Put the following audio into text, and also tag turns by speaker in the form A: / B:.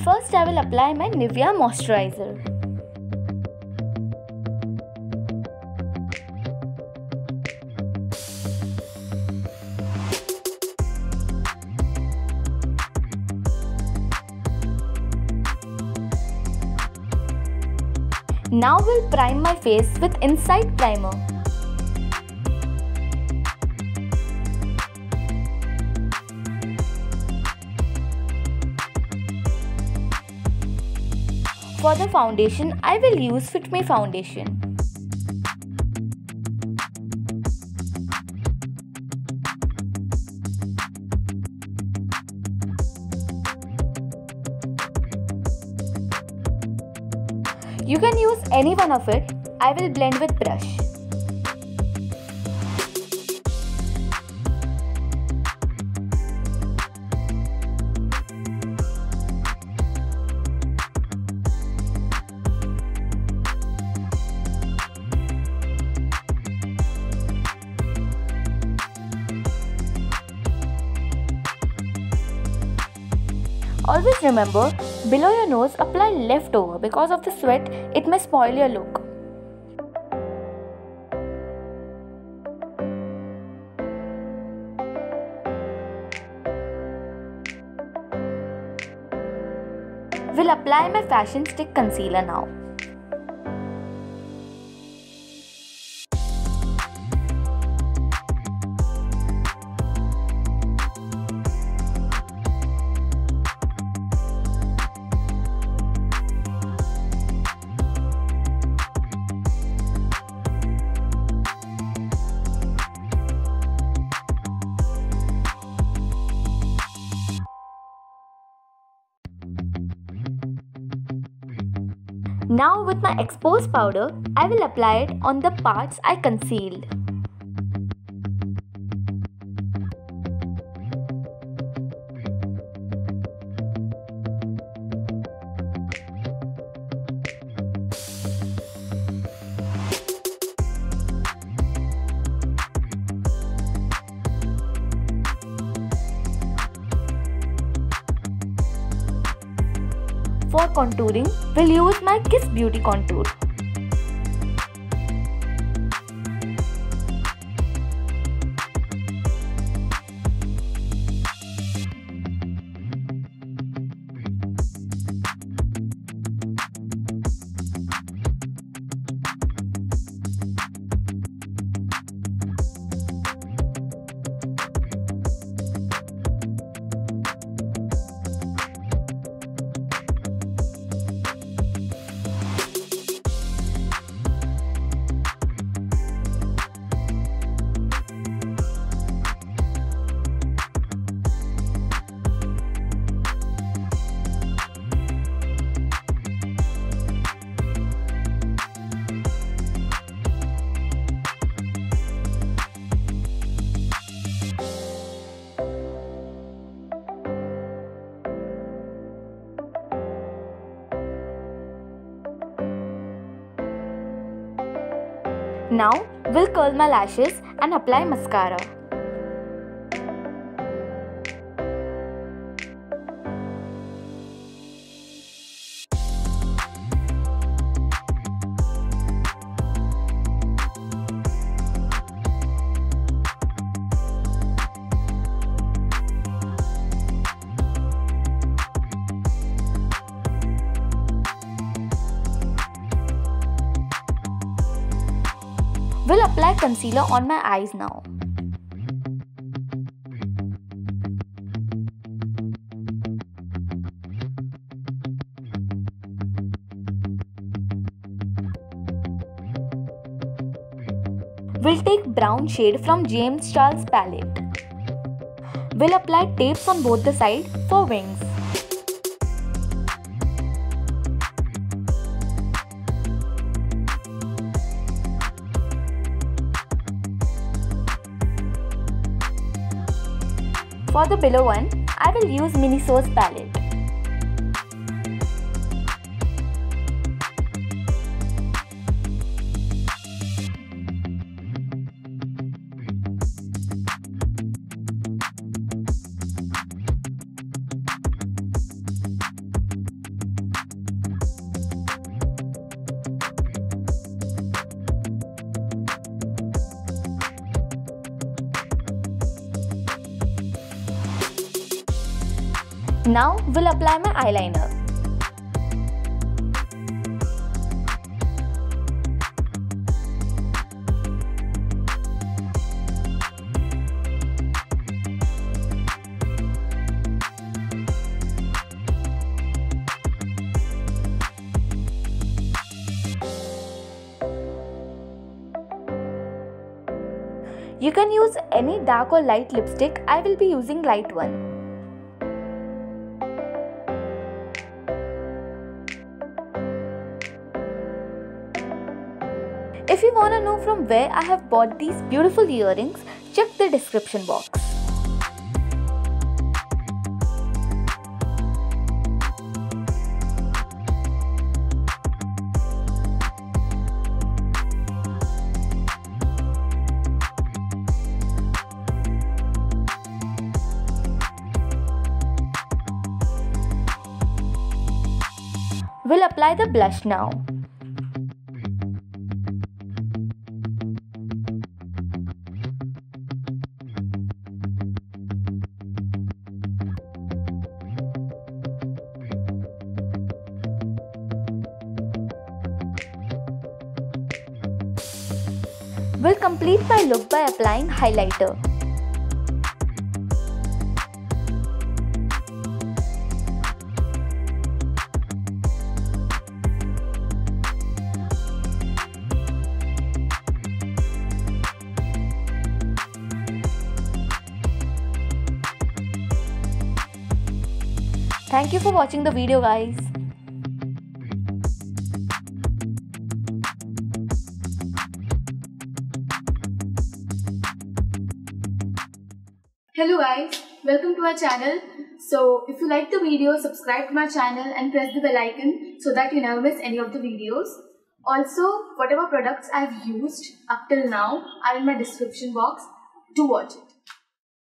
A: First, I will apply my Nivea moisturizer. Now we'll prime my face with Inside Primer. For the foundation, I will use Fit Me foundation. You can use any one of it. I will blend with brush. Always remember, below your nose apply leftover because of the sweat, it may spoil your look. We'll apply my Fashion Stick Concealer now. Now with my exposed powder, I will apply it on the parts I concealed. For contouring, we'll use my Kiss Beauty contour. Now, we'll curl my lashes and apply mascara. We'll apply concealer on my eyes now. We'll take brown shade from James Charles palette. We'll apply tapes on both the sides for wings. For the below one, I will use Miniso's palette. Now we'll apply my eyeliner. You can use any dark or light lipstick. I will be using light one. If you wanna know from where I have bought these beautiful earrings, check the description box. We'll apply the blush now. We'll complete my look by applying highlighter. Thank you for watching the video, guys.
B: Hello guys, welcome to our channel. So if you like the video, subscribe to my channel and press the bell icon so that you never miss any of the videos. Also, whatever products I have used up till now are in my description box. Do watch it.